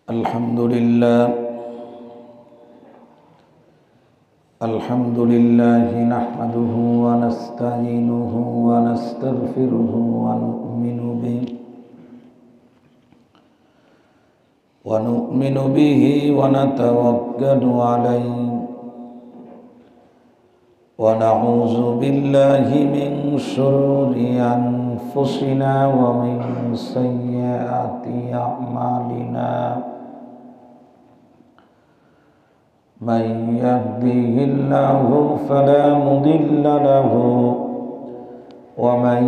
الحمد لله نحمده ونستعينه ونستغفره ونؤمن به ونتوكل عليه ونعوذ بالله من شرور أنفسنا ومن سيئات أعمالنا من يهده الله فلا مضل له ومن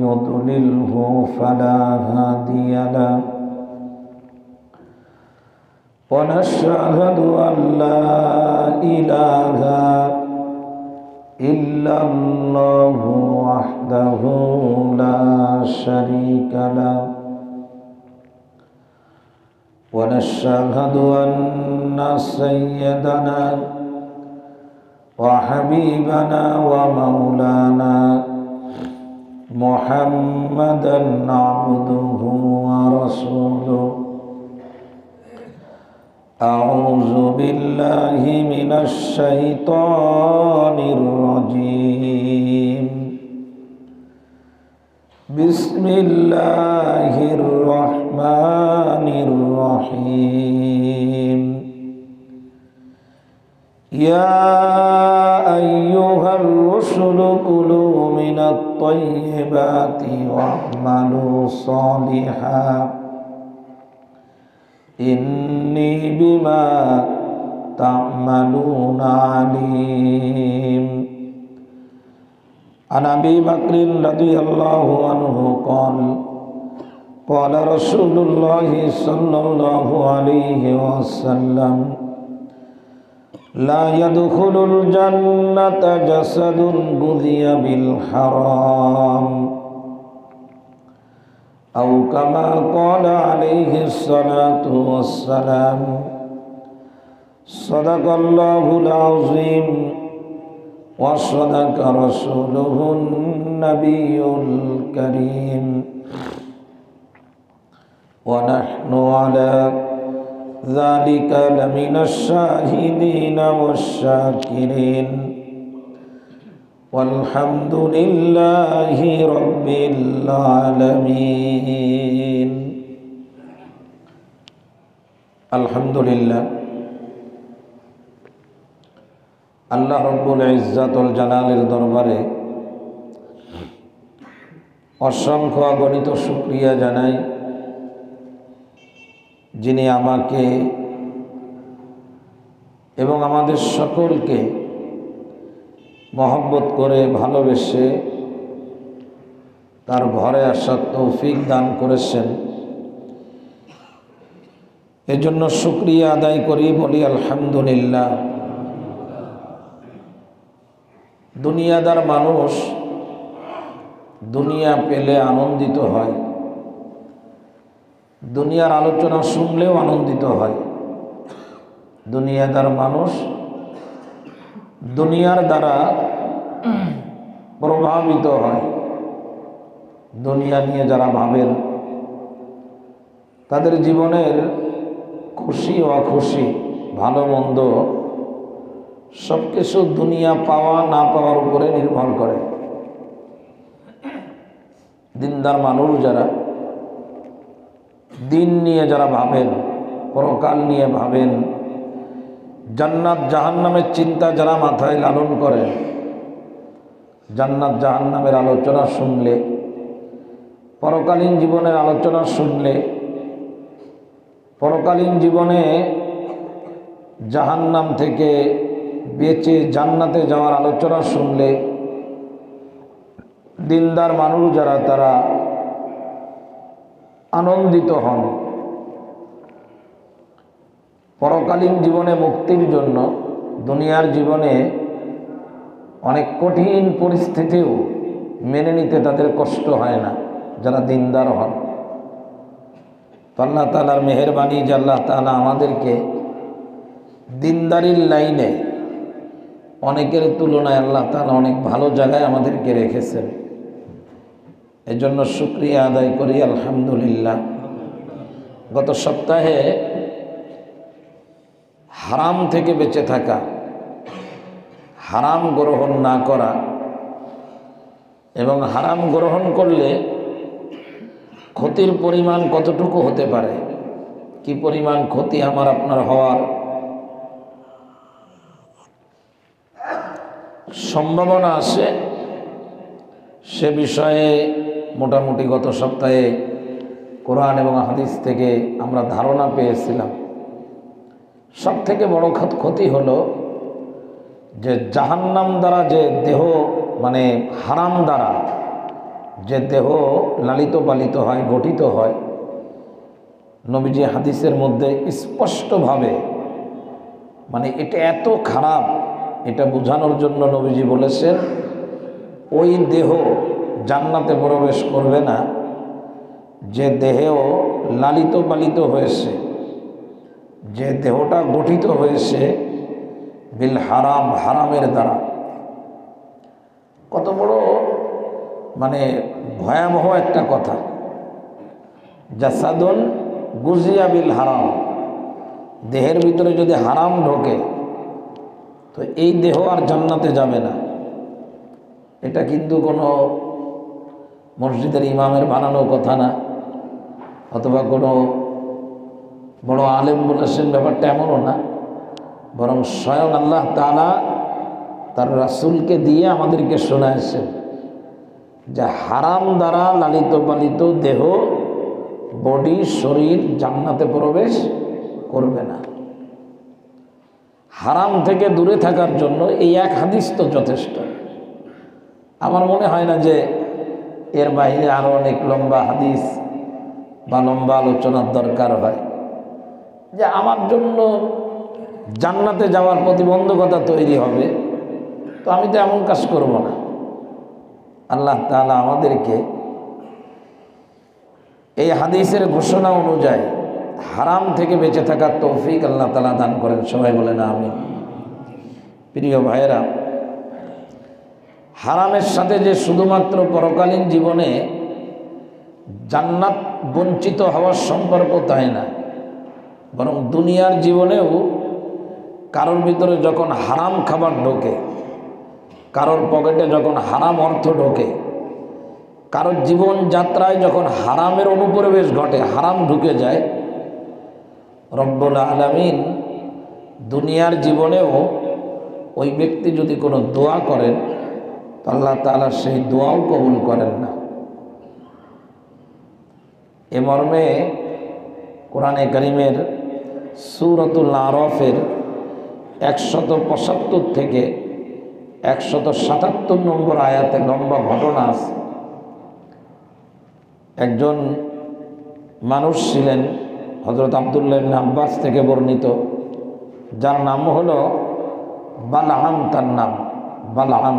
يضلله فلا هادي له ونشهد أن لا إله إلا الله وحده لا شريك له ونشهد أن سيدنا وحبيبنا ومولانا محمدا عبده ورسوله أعوذ بالله من الشيطان الرجيم بسم الله الرحمن الرحيم يا أيها الرسل كلوا من الطيبات واعملوا صالحا إني بما تعملون عليم عن أبي بكر رضي الله عنه قال قال رسول الله صلى الله عليه وسلم لا يدخل الجنة جسد غذي بالحرام أو كما قال عليه الصلاة والسلام صدق الله العظيم وصدق رسوله النبي الكريم ونحن على ذلك لمن الشاهدين والشاكرين والحمد لله رب العالمين الحمد لله আল্লাহ রব্বুল ইজ্জাতুল জালালের দরবারে অসংখ্য অগণিত শুকরিয়া জানাই, যিনি আমাকে এবং আমাদের সকলকে মহব্বত করে ভালোবেসে তার ঘরে আসার তৌফিক দান করেছেন। এজন্য শুকরিয়া আদায় করি, বলি আলহামদুলিল্লাহ। দুনিয়াদার মানুষ দুনিয়া পেলে আনন্দিত হয়, দুনিয়ার আলোচনা শুনলেও আনন্দিত হয়। দুনিয়াদার মানুষ দুনিয়ার দ্বারা প্রভাবিত হয়। দুনিয়া নিয়ে যারা ভাবেন, তাদের জীবনের খুশি অখুশি, ভালো মন্দ সব কিছু দুনিয়া পাওয়া না পাওয়ার উপরে নির্ভর করে। দিনদার মানুষ যারা, দিন নিয়ে যারা ভাবেন, পরকাল নিয়ে ভাবেন, জান্নাত জাহান্নামের চিন্তা যারা মাথায় লালন করেন, জান্নাত জাহান্নামের আলোচনা শুনলে, পরকালীন জীবনের আলোচনা শুনলে, পরকালীন জীবনে জাহান্নাম থেকে বেঁচে জান্নাতে যাওয়ার আলোচনা শুনলে, দিনদার মানুষ যারা, তারা আনন্দিত হন। পরকালীন জীবনে মুক্তির জন্য দুনিয়ার জীবনে অনেক কঠিন পরিস্থিতিও মেনে নিতে তাদের কষ্ট হয় না, যারা দিনদার হন। আল্লাহ তাআলার মেহেরবানি যে আল্লাহ তাআলা আমাদেরকে দিনদারির লাইনে অনেকের তুলনায় আল্লাহ তাআলা অনেক ভালো জায়গায় আমাদেরকে রেখেছেন। এজন্য শুকরিয়া আদায় করি আলহামদুলিল্লাহ। গত সপ্তাহে হারাম থেকে বেঁচে থাকা, হারাম গ্রহণ না করা, এবং হারাম গ্রহণ করলে ক্ষতির পরিমাণ কতটুকু হতে পারে, কি পরিমাণ ক্ষতি আমার আপনার হওয়ার সম্ভাবনা আছে, সে বিষয়ে মোটামুটি গত সপ্তাহে কোরআন এবং হাদিস থেকে আমরা ধারণা পেয়েছিলাম। সব থেকে বড় ক্ষতি হলো যে জাহান্নাম দ্বারা যে দেহ, মানে হারাম দ্বারা যে দেহ লালিত পালিত হয়, গঠিত হয়, নবীজি হাদিসের মধ্যে স্পষ্টভাবে, মানে এটা এত খারাপ, এটা বোঝানোর জন্য নবীজি বলেছেন ওই দেহ জান্নাতে প্রবেশ করবে না যে দেহেও লালিত পালিত হয়েছে, যে দেহটা গঠিত হয়েছে বিল হারাম, হারামের দ্বারা। কত বড় মানে ভয়াবহ একটা কথা, জাসাদুন গুজিয়া বিল হারাম, দেহের ভিতরে যদি হারাম ঢোকে তো এই দেহ আর জান্নাতে যাবে না। এটা কিন্তু কোনো মসজিদের ইমামের বানানো কথা না, অথবা কোনো বড় আলেম বলেছেন, ব্যাপারটা এমনও না, বরং স্বয়ং আল্লাহ তাআলা তার রাসূলকে দিয়ে আমাদেরকে শোনাচ্ছেন যে হারাম দ্বারা লালিত পালিত দেহ, বডি, শরীর জান্নাতে প্রবেশ করবে না। হারাম থেকে দূরে থাকার জন্য এই এক হাদিস তো যথেষ্ট। আমার মনে হয় না যে এর বাইরে আরও অনেক লম্বা হাদিস বা লম্বা আলোচনার দরকার হয়, যে আমার জন্য জান্নাতে যাওয়ার প্রতিবন্ধকতা তৈরি হবে, তো আমি তো এমন কাজ করব না। আল্লাহ তাআলা আমাদেরকে এই হাদিসের ঘোষণা অনুযায়ী হারাম থেকে বেঁচে থাকার তৌফিক আল্লাহ তাআলা দান করেন। সবাই বলেন আমিন। প্রিয় ভাইয়েরা, হারামের সাথে যে শুধুমাত্র পরকালীন জীবনে জান্নাত বঞ্চিত হওয়ার সম্পর্ক তাই না, বরং দুনিয়ার জীবনেও কারোর ভিতরে যখন হারাম খাবার ঢোকে, কারোর পকেটে যখন হারাম অর্থ ঢোকে, কারোর জীবন যাত্রায় যখন হারামের অনুপ্রবেশ ঘটে, হারাম ঢুকে যায়, রব্বুল আলামিন দুনিয়ার জীবনেও ওই ব্যক্তি যদি কোনো দোয়া করেন তো আল্লাহ তাআলা সেই দোয়াও কবুল করেন না। এ মর্মে কোরআনে কারীমের সূরাতুল আরাফের 175 থেকে 177 নম্বর আয়াতে লম্বা ঘটনা আছে। একজন মানুষ ছিলেন, হযরত আব্দুল্লাহ ইবনে আব্বাস থেকে বর্ণিত, যার নাম হলো বালআম। তার নাম বালআম।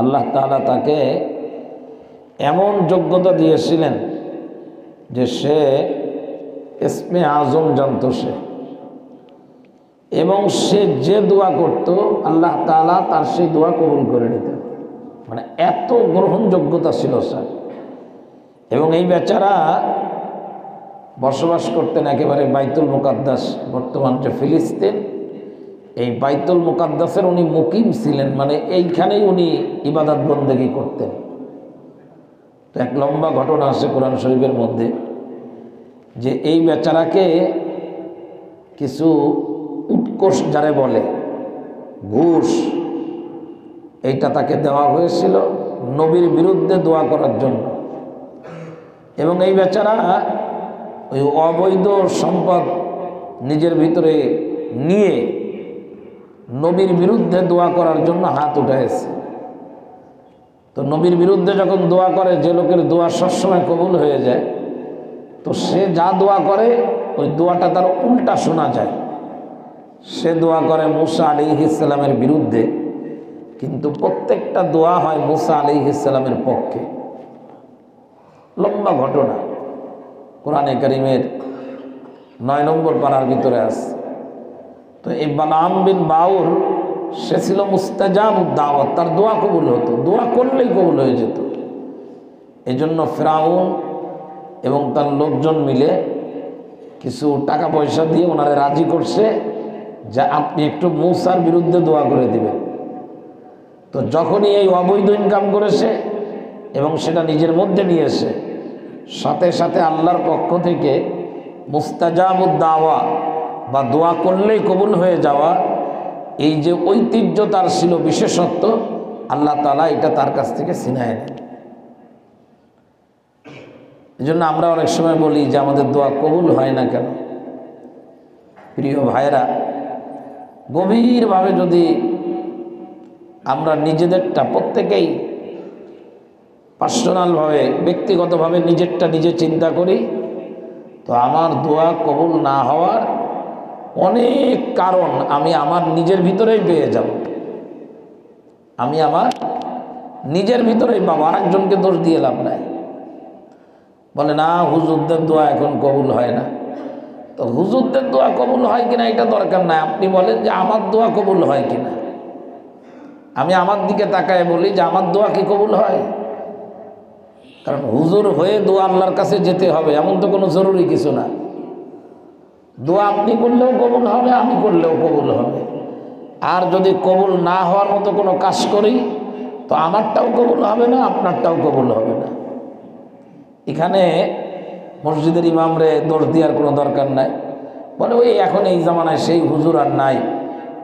আল্লাহ তাআলা তাকে এমন যোগ্যতা দিয়েছিলেন যে সে ইসমে আজম জানত সে, এবং সে যে দোয়া করত আল্লাহ তাআলা তার সেই দোয়া কবুল করে নিতেন। মানে এত গ্রহণযোগ্যতা ছিল স্যার। এবং এই বেচারা বসবাস করতেন একেবারে বাইতুল মুকাদ্দাস, বর্তমান যে ফিলিস্তিন, এই বাইতুল মুকাদ্দাসের উনি মুকিম ছিলেন, মানে এইখানেই উনি ইবাদত বন্দেগী করতেন। তো এক লম্বা ঘটনা আছে কোরআন শরীফের মধ্যে, যে এই বেচারাকে কিছু উৎকোষ যারে বলে, ঘুষ, এইটা তাকে দেওয়া হয়েছিল নবীর বিরুদ্ধে দোয়া করার জন্য। এবং এই বেচারা ওই অবৈধ সম্পদ নিজের ভিতরে নিয়ে নবীর বিরুদ্ধে দোয়া করার জন্য হাত উঠাইছে। তো নবীর বিরুদ্ধে যখন দোয়া করে, যে লোকের দোয়া সবসময় কবুল হয়ে যায়, তো সে যা দোয়া করে ওই দোয়াটা তার উল্টা শোনা যায়। সে দোয়া করে মুসা আলাইহিস সালামের বিরুদ্ধে, কিন্তু প্রত্যেকটা দোয়া হয় মুসা আলাইহিস সালামের পক্ষে। লম্বা ঘটনা কোরআনে কারীমের 9 নম্বর পারার ভিতরে আছে। তো এই বালাম বিন বাউর, সে ছিল মুস্তাজাবুদ দাওয়াত, তার দোয়া কবুল হতো, দোয়া করলেই কবুল হয়ে যেত। এই জন্য ফিরআউন এবং তার লোকজন মিলে কিছু টাকা পয়সা দিয়ে ওনারে রাজি করছে যে আপনি একটু মূসার বিরুদ্ধে দোয়া করে দিবেন। তো যখনই এই অবৈধ ইনকাম করেছে এবং সেটা নিজের মধ্যে নিয়েছে, সাথে সাথে আল্লাহর পক্ষ থেকে মুস্তাজাবুদ দাওয়া বা দোয়া করলেই কবুল হয়ে যাওয়া, এই যে ঐতিহ্য তার ছিল, বিশেষত্ব, আল্লাহ তাআলা এটা তার কাছ থেকে ছিনায় নেন। এই জন্য আমরা অনেক সময় বলি যে আমাদের দোয়া কবুল হয় না কেন। প্রিয় ভাইরা, গভীরভাবে যদি আমরা নিজেদেরটা প্রত্যেকেই পার্সোনালভাবে, ব্যক্তিগতভাবে নিজেরটা নিজে চিন্তা করি, তো আমার দোয়া কবুল না হওয়ার অনেক কারণ আমি আমার নিজের ভিতরেই পেয়ে যাব। আমি আমার নিজের ভিতরেই পাবো, আরেকজনকে দোষ দিয়ে লাভ নাই। বলে না হুজুরদের দোয়া এখন কবুল হয় না। তো হুজুরদের দোয়া কবুল হয় কিনা এটা দরকার নাই, আপনি বলেন যে আমার দোয়া কবুল হয় কিনা। আমি আমার দিকে তাকায় বলি যে আমার দোয়া কি কবুল হয়? কারণ হুজুর হয়ে দোয়া আল্লাহর কাছে যেতে হবে এমন তো কোনো জরুরি কিছু না। দোয়া আপনি করলেও কবুল হবে, আমি করলেও কবুল হবে। আর যদি কবুল না হওয়ার মতো কোনো কাজ করি, তো আমারটাও কবুল হবে না, আপনারটাও কবুল হবে না। এখানে মসজিদের ইমামরে দোষ দেওয়ার কোনো দরকার নাই। বলে ওই এখন এই জামানায় সেই হুজুর আর নাই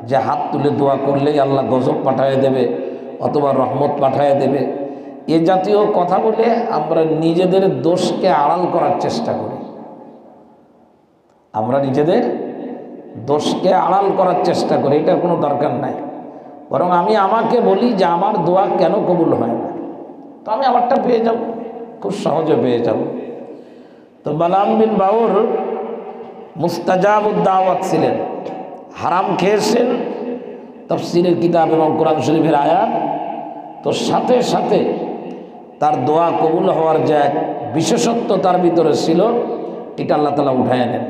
যে হাত তুলে দোয়া করলেই আল্লাহ গজব পাঠায় দেবে অথবা রহমত পাঠায় দেবে। এ জাতীয় কথা বলে আমরা নিজেদের দোষকে আড়াল করার চেষ্টা করি। আমরা নিজেদের দোষকে আড়াল করার চেষ্টা করি, এটার কোনো দরকার নাই। বরং আমি আমাকে বলি যে আমার দোয়া কেন কবুল হয় না, তো আমি আমারটা পেয়ে যাব, খুব সহজে পেয়ে যাব। তো বালাম বিন বাউর মুস্তাজাবুদ দাওয়াত ছিলেন, হারাম খেয়েছেন তাফসীরের কিতাব এবং কোরআন শরীফের আয়াত, তো সাথে সাথে তার দোয়া কবুল হওয়ার যে এক বিশেষত্ব তার ভিতরে ছিল, এটা আল্লাহ তাআলা উঠায় নেন।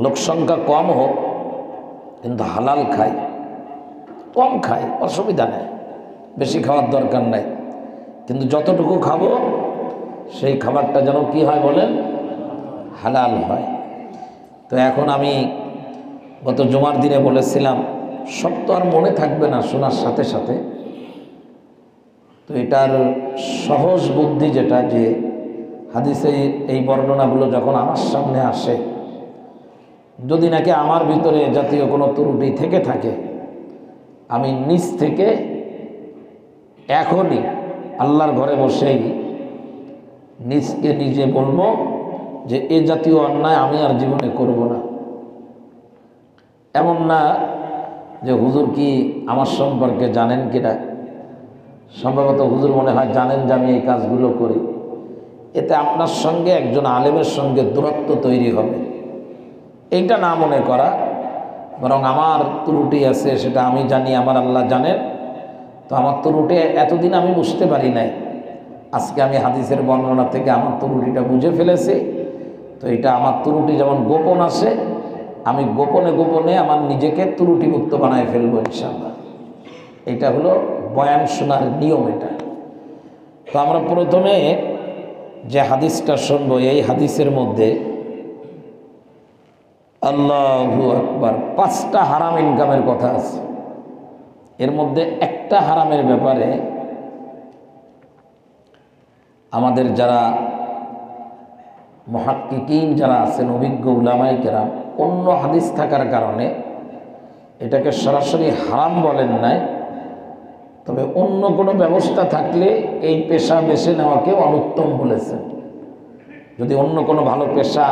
লোক সংখ্যা কম হোক কিন্তু হালাল খায়, কম খায় অসুবিধা নেই, বেশি খাওয়ার দরকার নাই, কিন্তু যতটুকু খাবো সেই খাবারটা যেন কি হয় বলেন, হালাল হয়। তো এখন আমি গত জুমার দিনে বলেছিলাম, সব তো আর মনে থাকবে না শোনার সাথে সাথে। তো এটার সহজ বুদ্ধি যেটা, যে হাদিসে এই বর্ণনাগুলো যখন আমার সামনে আসে, যদি নাকি আমার ভিতরে জাতীয় কোনো ত্রুটি থেকে থাকে, আমি নিজ থেকে এখনই আল্লাহর ঘরে বসেই নিজকে নিজে বলবো যে এ জাতীয় অন্যায় আমি আর জীবনে করব না। এমন না যে হুজুর কি আমার সম্পর্কে জানেন কিনা, সম্ভবত হুজুর মনে হয় জানেন যে আমি এই কাজগুলো করি। এতে আপনার সঙ্গে একজন আলেমের সঙ্গে দূরত্ব তৈরি হবে, এইটা না মনে করা, বরং আমার ত্রুটি আছে সেটা আমি জানি, আমার আল্লাহ জানেন। তো আমার ত্রুটি এতদিন আমি বুঝতে পারি নাই, আজকে আমি হাদিসের বর্ণনা থেকে আমার ত্রুটিটা বুঝে ফেলেছি। তো এটা আমার ত্রুটি যেমন গোপন আছে, আমি গোপনে গোপনে আমার নিজেকে ত্রুটিমুক্ত বানায় ফেলবো ইনশাআল্লাহ। এটা হলো বয়ান শোনার নিয়ম এটা। তো আমরা প্রথমে যে হাদিসটা শুনবো, এই হাদিসের মধ্যে আল্লাহু আকবার 5টা হারাম ইনকামের কথা আছে। এর মধ্যে একটা হারামের ব্যাপারে আমাদের যারা মুহাক্কিকিন যারা আছেন, অভিজ্ঞ উলামায়ে কেরাম, অন্য হাদিস থাকার কারণে এটাকে সরাসরি হারাম বলেন নাই, তবে অন্য কোনো ব্যবস্থা থাকলে এই পেশা বেছে নেওয়াকে অনুত্তম বলেছেন। যদি অন্য কোনো ভালো পেশা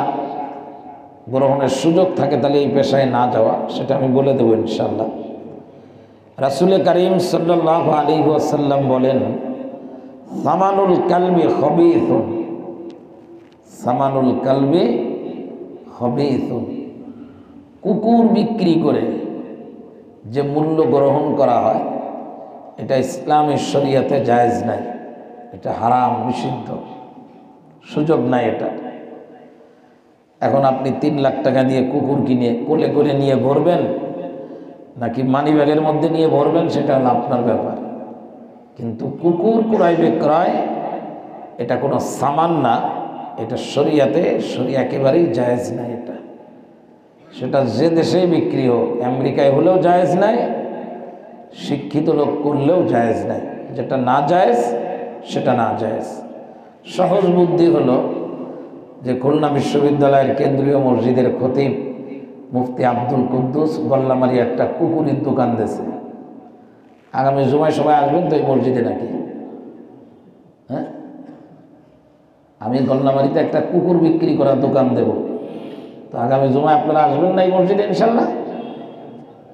গ্রহণের সুযোগ থাকে তাহলে এই পেশায় না যাওয়া, সেটা আমি বলে দেবো ইনশাআল্লাহ। রাসূল করিম সাল্লাল্লাহু আলাইহি ওয়াসাল্লাম বলেন, সামানুল কালবি খবিথুন, সামানুল কালবি খবিথুন, কুকুর বিক্রি করে যে মূল্য গ্রহণ করা হয়, এটা ইসলামের শরীয়তে জায়েজ নাই, এটা হারাম, নিষিদ্ধ, সুযোগ নাই এটা। এখন আপনি 3 লাখ টাকা দিয়ে কুকুর কিনে কোলে করে নিয়ে ভরবেন নাকি মানিব্যাগের মধ্যে নিয়ে ভরবেন, সেটা হলো আপনার ব্যাপার। কিন্তু কুকুর ক্রয় বিক্রয় এটা কোনো সামান না, এটা শরিয়াতে একেবারেই জায়েজ নাই। এটা সেটা যে দেশেই বিক্রি হোক, আমেরিকায় হলেও জায়েজ নাই, শিক্ষিত লোক করলেও জায়েজ নাই। যেটা না জায়েজ সেটা না জায়েজ। সহজ বুদ্ধি হলো যে খুলনা বিশ্ববিদ্যালয়ের কেন্দ্রীয় মসজিদের খতিব মুফতি আব্দুল কুদ্দুস গল্লামারি একটা কুকুরের দোকান দিয়েছে। আগামী জুমায় সবাই আসবেন তো এই মসজিদে নাকি? হ্যাঁ, আমি গল্লামারিতে একটা কুকুর বিক্রি করার দোকান দেব, তো আগামী জুমায় আপনারা আসবেন না এই মসজিদে ইনশাল্লাহ?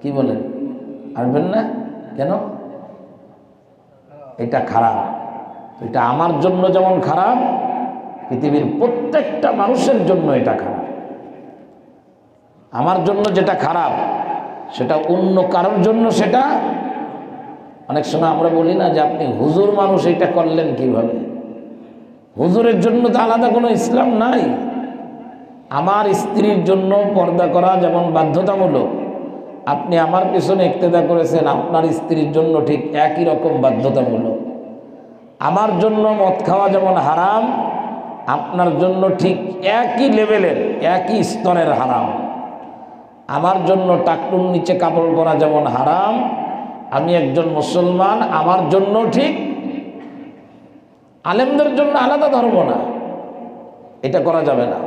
কি বলেন, আসবেন না কেন? এটা খারাপ। এটা আমার জন্য যেমন খারাপ, পৃথিবীর প্রত্যেকটা মানুষের জন্য এটা খারাপ। আমার জন্য যেটা খারাপ সেটা অন্য কারোর জন্য সেটা। অনেক সময় আমরা বলি না যে আপনি হুজুর মানুষ, এটা করলেন কিভাবে? হুজুরের জন্য তো আলাদা কোনো ইসলাম নাই। আমার স্ত্রীর জন্য পর্দা করা যেমন বাধ্যতামূলক, আপনি আমার পিছনে ইক্তেদা করেছেন, আপনার স্ত্রীর জন্য ঠিক একই রকম বাধ্যতামূলক। আমার জন্য মদ খাওয়া যেমন হারাম, আপনার জন্য ঠিক একই লেভেলের, একই স্তরের হারাম। আমার জন্য টাকটুর নিচে কাপড় পরা যেমন হারাম, আমি একজন মুসলমান, আমার জন্য ঠিক। আলেমদের জন্য আলাদা ধর্ম না, এটা করা যাবে না।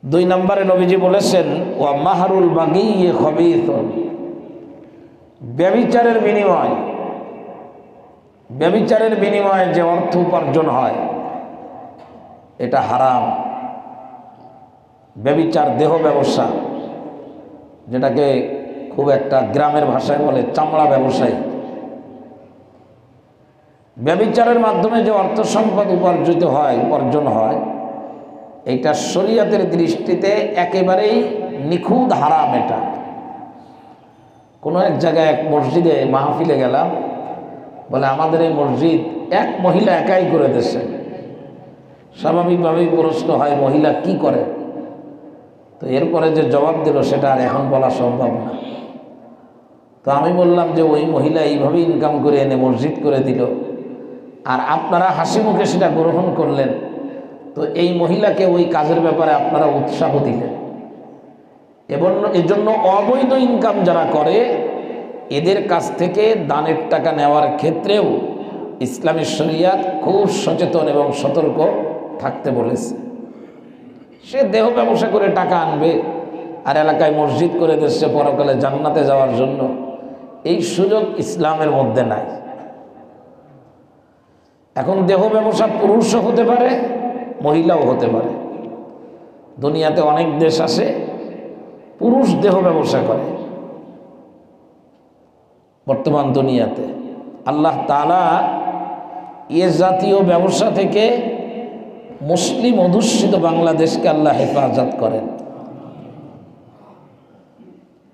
2 নম্বরে নবীজি বলেছেন ওয়া মাহরুল বাগী খবীথুন, ব্যভিচারের বিনিময়ে যে অর্থ উপার্জন হয় এটা হারাম। ব্যভিচার দেহ ব্যবসা, যেটাকে খুব একটা গ্রামের ভাষায় বলে চামড়া ব্যবসায়ী। ব্যভিচারের মাধ্যমে যে অর্থ সম্পদ উপার্জন হয় এটা শরীয়তের দৃষ্টিতে একেবারেই নিখুঁত হারাম। এটা কোনো এক জায়গায় এক মসজিদে মাহফিলে গেলাম, বলে আমাদের এই মসজিদ এক মহিলা একাই করে দিয়েছে। স্বাভাবিকভাবেই প্রশ্ন হয় মহিলা কি করে? তো এরপরে যে জবাব দিল সেটা আর এখন বলা সম্ভব না। তো আমি বললাম যে ওই মহিলা এইভাবে ইনকাম করে এনে মসজিদ করে দিল, আর আপনারা হাসি মুখে সেটা গ্রহণ করলেন, তো এই মহিলাকে ওই কাজের ব্যাপারে আপনারা উৎসাহ দিলেন। এবং এজন্য অবৈধ ইনকাম যারা করে এদের কাছ থেকে দানের টাকা নেওয়ার ক্ষেত্রেও ইসলামী শরিয়াত খুব সচেতন এবং সতর্ক থাকতে বলেছে। সে দেহ ব্যবসা করে টাকা আনবে আর এলাকায় মসজিদ করে দিচ্ছে পরকালে জান্নাতে যাওয়ার জন্য, এই সুযোগ ইসলামের মধ্যে নাই। এখন দেহ ব্যবসা পুরুষও হতে পারে, মহিলাও হতে পারে। দুনিয়াতে অনেক দেশ আছে পুরুষ দেহ ব্যবসা করে। বর্তমান দুনিয়াতে আল্লাহ তাআলা এ জাতীয় ব্যবসা থেকে মুসলিম অধ্যুষিত বাংলাদেশকে আল্লাহ হেফাজত করেন।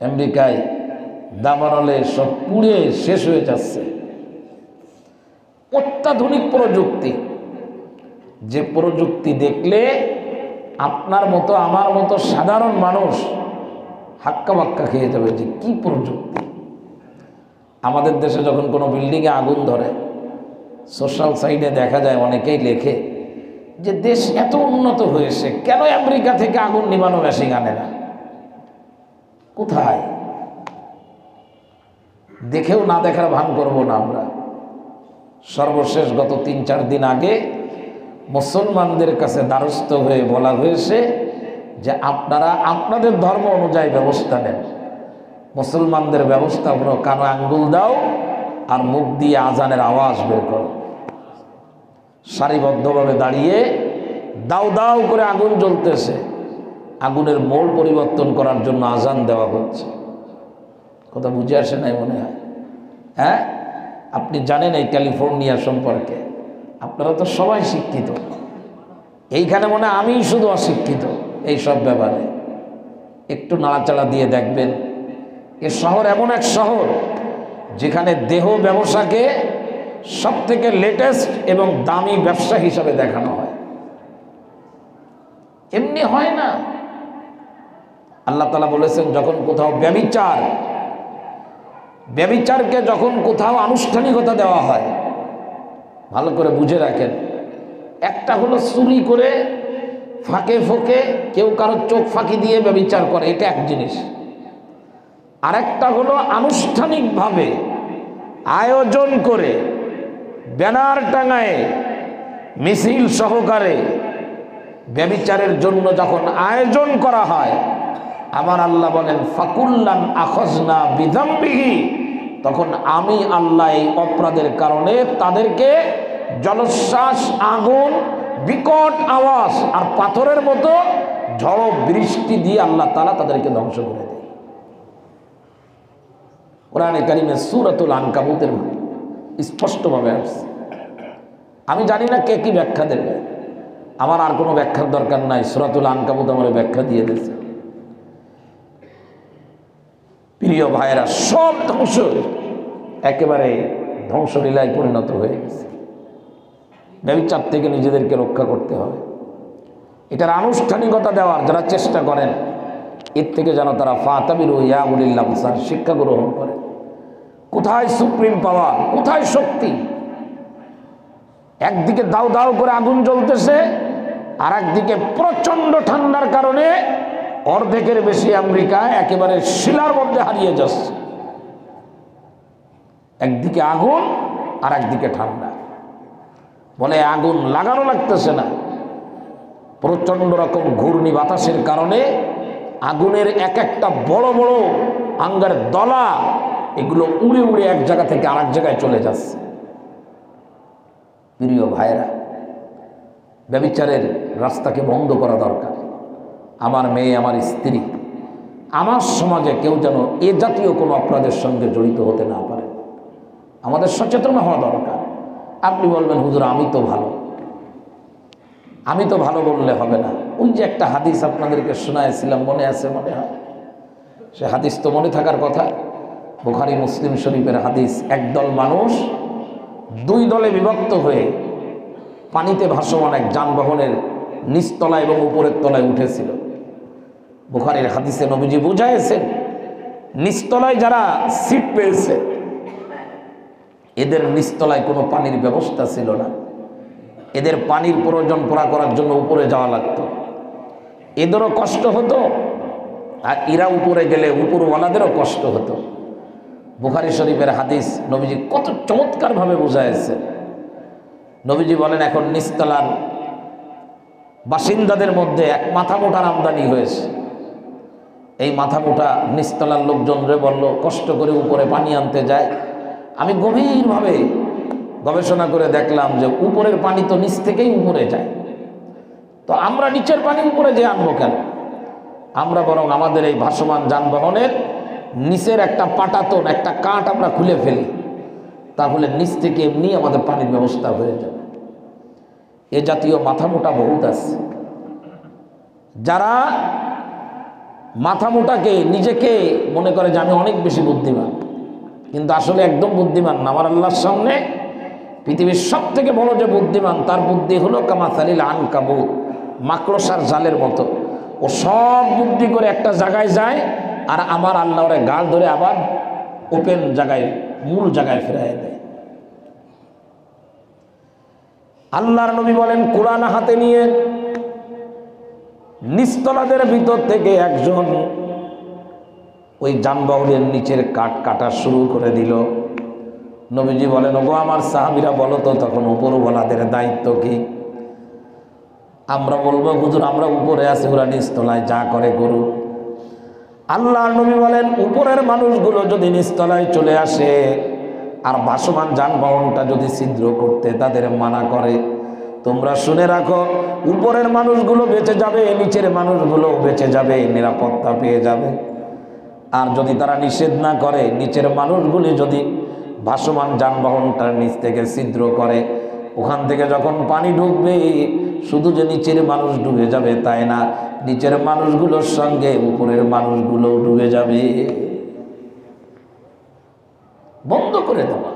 আমেরিকায় দাবানলে সব পুড়ে শেষ হয়ে যাচ্ছে। অত্যাধুনিক প্রযুক্তি, যে প্রযুক্তি দেখলে আপনার মতো আমার মতো সাধারণ মানুষ হাক্কা বাক্কা খেয়ে যাবে যে কি প্রযুক্তি। আমাদের দেশে যখন কোনো বিল্ডিংয়ে আগুন ধরে, সোশ্যাল সাইটে দেখা যায় অনেকেই লেখে যে দেশ এত উন্নত হয়েছে, কেন আমেরিকা থেকে আগুন নিভানো মেশিন আনে না? কোথায়? দেখেও না দেখার ভান করবো না আমরা। সর্বশেষ গত 3-4 দিন আগে মুসলমানদের কাছে দ্বারস্থ হয়ে বলা হয়েছে যে আপনারা আপনাদের ধর্ম অনুযায়ী ব্যবস্থা নেন। মুসলমানদের ব্যবস্থা হলো কানো আঙ্গুল দাও আর মুখ দিয়ে আজানের আওয়াজ বের করো। সারিবদ্ধভাবে দাঁড়িয়ে দাও দাও করে আগুন জ্বলতেছে, আগুনের মোড় পরিবর্তন করার জন্য আজান দেওয়া হচ্ছে। কথা বুঝে আসে নাই মনে হয়? হ্যাঁ, আপনি জানেন এই ক্যালিফোর্নিয়া সম্পর্কে, আপনারা তো সবাই শিক্ষিত। এইখানে মনে হয় আমিই শুধু অশিক্ষিত এই সব ব্যাপারে। একটু নাড়াচাড়া দিয়ে দেখবেন, এ শহর এমন এক শহর যেখানে দেহ ব্যবসাকে সব থেকে লেটেস্ট এবং দামি ব্যবসা হিসাবে দেখানো হয়। এমনি হয় না। আল্লাহ তাআলা বলেছেন যখন কোথাও ব্যভিচারকে যখন কোথাও আনুষ্ঠানিকতা দেওয়া হয়, ভালো করে বুঝে রাখেন, একটা হলো চুরি করে ফাঁকে ফোঁকে কেউ কারো চোখ ফাঁকি দিয়ে ব্যভিচার করে, এটা এক জিনিস। আরেকটা হলো আনুষ্ঠানিকভাবে আয়োজন করে ব্যানার টাঙায় মিছিল সহকারে ব্যভিচারের জন্য যখন আয়োজন করা হয়, আমার আল্লাহ বলেন ফাকুল্লান আখাযনা বিযামবিহি, তখন আমি আল্লাহ এই অপরাধের কারণে তাদেরকে জলোচ্ছ্বাস, আগুন, বিকট আওয়াজ আর পাথরের মতো ঝড় বৃষ্টি দিয়ে আল্লাহ তাআলা তাদেরকে ধ্বংস করে দেয়। কোরআনে কারিমে সূরাতুল আনকাবুতের স্পষ্টভাবে আসছে। আমি জানি না কে কি ব্যাখ্যা দেবে, আমার আর কোনো ব্যাখ্যার দরকার নাই, সূরাতুল আনকাবুত আমার ব্যাখ্যা দিয়ে দিয়েছে। প্রিয় ভাইরা, সব ধ্বংস, একেবারে ধ্বংসলীলায় পরিণত হয়ে গেছে। ব্যভিচার থেকে নিজেদেরকে রক্ষা করতে হবে। এটার আনুষ্ঠানিকতা দেওয়ার যারা চেষ্টা করেন, এর থেকে যেন তারা ফাতাবিরু ইয়া উলিল আবসার শিক্ষা গ্রহণ করে। কোথায় সুপ্রিম পাওয়ার, কোথায় শক্তি? একদিকে দাউ দাউ করে আগুন জ্বলতেছে, আর একদিকে প্রচন্ড ঠান্ডার কারণে অর্ধেকের বেশি আমেরিকা একেবারে শিলার মধ্যে হারিয়ে যাচ্ছে। একদিকে আগুন আর একদিকে ঠান্ডা, বলে আগুন লাগানো লাগতেছে না, প্রচন্ড রকম ঘূর্ণি বাতাসের কারণে আগুনের এক একটা বড় বড় আঙ্গার দলা এগুলো উড়ে উড়ে এক জায়গা থেকে আরেক জায়গায় চলে যাচ্ছে। প্রিয় ভাইরা, ব্যভিচারের রাস্তাকে বন্ধ করা দরকার। আমার মেয়ে, আমার স্ত্রী, আমার সমাজে কেউ যেন এ জাতীয় কোনো অপরাধের সঙ্গে জড়িত হতে না পারে। আমাদের সচেতন হওয়া দরকার। আপনি বলবেন হুজুর আমি তো ভালো, আমি তো ভালো বললে হবে না। ওই যে একটা হাদিস আপনাদেরকে শোনাইছিলাম, মনে আছে? মনে হয় সে হাদিস তো মনে থাকার কথা, বুখারী মুসলিম শরীফের হাদিস। একদল মানুষ দুই দলে বিভক্ত হয়ে পানিতে ভাসমান এক যানবাহনের নিচতলায় এবং উপরের তলায় উঠেছিল। বুখারীর হাদিসে নবীজি বুঝাইছেন, নিচতলায় যারা সিট পেয়েছে এদের নিচতলায় কোনো পানির ব্যবস্থা ছিল না, এদের পানির প্রয়োজন পুরা করার জন্য উপরে যাওয়া লাগতো। এদেরও কষ্ট হতো, আর এরা উপরে গেলে উপরওয়ালাদেরও কষ্ট হতো। বুখারী শরীফের হাদিস নবীজি কত চমৎকারভাবে বুঝাইছেন। নবীজি বলেন, এখন নিচতলার বাসিন্দাদের মধ্যে এক মাথা মোটার আমদানি হয়েছে। এই মাথা মোটা নিচতলার লোকজনরে বলল, কষ্ট করে উপরে পানি আনতে যায়। আমি গভীরভাবে গবেষণা করে দেখলাম যে উপরের পানি তো নিচ থেকেই উপরে যায়, তো আমরা নিচের পানি উপরে যে আনবো কেন? আমরা বরং আমাদের এই ভাসমান যানবাহনের নিচের একটা পাটাতন, একটা কাঠ আমরা খুলে ফেলি, তাহলে নিচ থেকে এমনি আমাদের পানির ব্যবস্থা হয়ে যাবে। এ জাতীয় মাথা মোটা বহুত আছে, যারা মাথা মোটাকে নিজেকে মনে করে যে আমি অনেক বেশি বুদ্ধিমান, কিন্তু আসলে একদম বুদ্ধিমান না। আমার আল্লাহর সামনে পৃথিবীর সব থেকে বড় যে বুদ্ধিমান, তার বুদ্ধি হলো কামাসালিল আনকাবুত, মাকড়সার জালের মতো। ও সব বুদ্ধি করে একটা জায়গায় যায়, আর আমার আল্লাহ ওরে গাল ধরে আবার ওপেন জায়গায়, মূল জায়গায় ফেরাই দেয়। আল্লাহর নবী বলেন, কোরআন হাতে নিয়ে নিচতলাদের ভিতর থেকে একজন ওই যানবাহনের নিচের কাঠ কাটা শুরু করে দিল। নবীজি বলেন, ওগো আমার সাহাবীরা বলো তো তখন উপরওয়ালাদের দায়িত্ব কি? আমরা বলবো হুজুর আমরা উপরে আছি, ওরা নিচতলায় যা করে করুক। আল্লাহর নবী বলেন, উপরের মানুষগুলো যদি নিচতলায় চলে আসে আর ভাসমান যানবাহনটা যদি ছিদ্র করতে তাদের মানা করে, তোমরা শুনে রাখো, উপরের মানুষগুলো বেঁচে যাবে, নিচের মানুষগুলো বেঁচে যাবে, নিরাপত্তা পেয়ে যাবে। আর যদি তারা নিষেধ না করে, নিচের মানুষগুলি যদি ভাসমান যানবাহনটার নিচ থেকে ছিদ্র করে, ওখান থেকে যখন পানি ঢুকবে, শুধু যে নিচের মানুষ ডুবে যাবে তাই না, নিচের মানুষগুলোর সঙ্গে উপরের মানুষগুলো ডুবে যাবে। বন্ধ করে দেওয়া।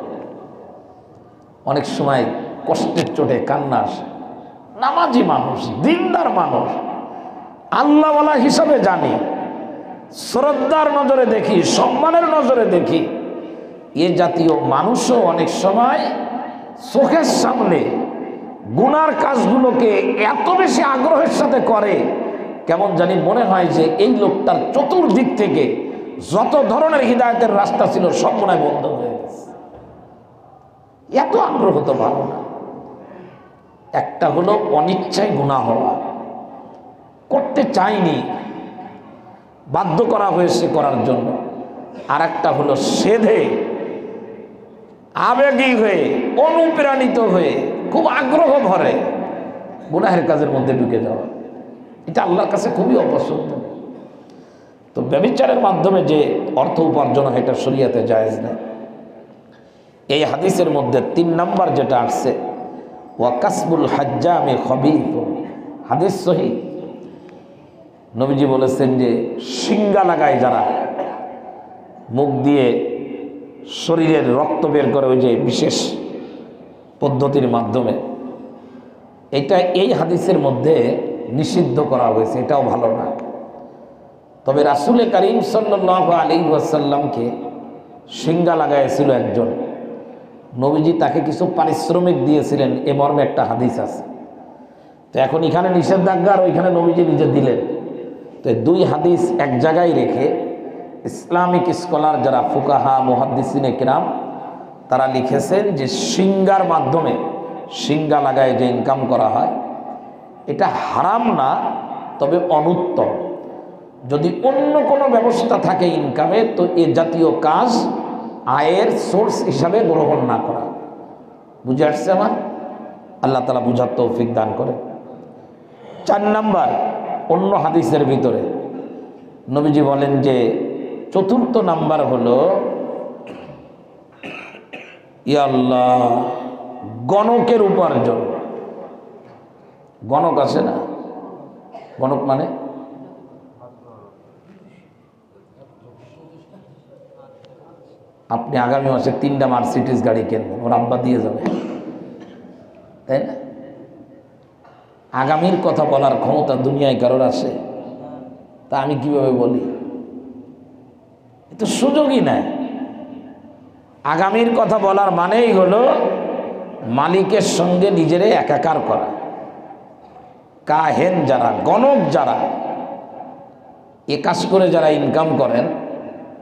অনেক সময় কষ্টের চোটে কান্না আসে। নামাজি মানুষ, দিনদার মানুষ, আল্লাহওয়ালা হিসাবে জানি, শ্রদ্ধার নজরে দেখি, সম্মানের নজরে দেখি, এ জাতীয় মানুষও অনেক সময় চোখের সামনে গুনার কাজগুলোকে এত বেশি আগ্রহের সাথে করে, কেমন জানি মনে হয় যে এই লোকটার চতুর্দিক থেকে যত ধরনের হিদায়াতের রাস্তা ছিল সব মনে হয় বন্ধ হয়ে গেছে। এত আগ্রহ তো ভালো না। একটা হলো অনিচ্ছায় গুনাহ হওয়া, করতে চাইনি, বাধ্য করা হয়েছে করার জন্য। আর একটা হলো সেধে আবেগী হয়ে, অনুপ্রাণিত হয়ে, খুব আগ্রহ ভরে গুনাহের কাজের মধ্যে ঢুকে যাওয়া। এটা আল্লাহর কাছে খুবই অপছন্দ। তো ব্যভিচারের মাধ্যমে যে অর্থ উপার্জন হয় এটা শরীয়তে জায়েজ না। এই হাদিসের মধ্যে 3 নাম্বার যেটা আসছে, ওয়া কাসবুল হাজ্জামি খবীথ, হাদিস সহিহ। নবীজি বলেছেন যে শিঙ্গা লাগায় যারা, মুখ দিয়ে শরীরের রক্ত বের করে ওই যে বিশেষ পদ্ধতির মাধ্যমে, এটা এই হাদিসের মধ্যে নিষিদ্ধ করা হয়েছে, এটাও ভালো না। তবে রাসূল করিম সাল্লাল্লাহু আলাইহি ওয়াসাল্লামকে শিঙ্গা লাগাইছিল একজন, নবীজি তাকে কিছু পারিশ্রমিক দিয়েছিলেন, এ মর্মে একটা হাদিস আছে। তো এখন এখানে নিষেধাজ্ঞা আর ওইখানে নবীজি নিজে দিলেন। তো 2 হাদিস এক জায়গায় রেখে ইসলামিক স্কলার যারা ফুকাহা মুহাদ্দিসিনে কিরাম তারা লিখেছেন যে শিঙ্গার মাধ্যমে, শিঙ্গা লাগায় যে ইনকাম করা হয় এটা হারাম না, তবে অনুত্তম। যদি অন্য কোনো ব্যবস্থা থাকে ইনকামের, তো এ জাতীয় কাজ আয়ের সোর্স হিসাবে গ্রহণ না করা। বুঝে আসছে আমার? আল্লাহ তাআলা বুঝার তৌফিক দান করে। 4 নাম্বার, অন্য হাদিসের ভিতরে নবীজি বলেন যে 4র্থ নাম্বার হলো ইয়া আল্লাহ, গণকের উপার্জন। গণক আছে না? গণক মানে আপনি আগামী মাসে 3টা মার্সিডিজ গাড়ি কিনবেন, ওর আব্বা দিয়ে যাবে, তাই না? আগামীর কথা বলার ক্ষমতা দুনিয়ায় কারোর আছে? তা আমি কিভাবে বলি? এ তো সুযোগই নাই। আগামীর কথা বলার মানেই হলো মালিকের সঙ্গে নিজেরে একাকার করা। কাহেন যারা, গণক যারা, এ কাজ করে যারা ইনকাম করেন,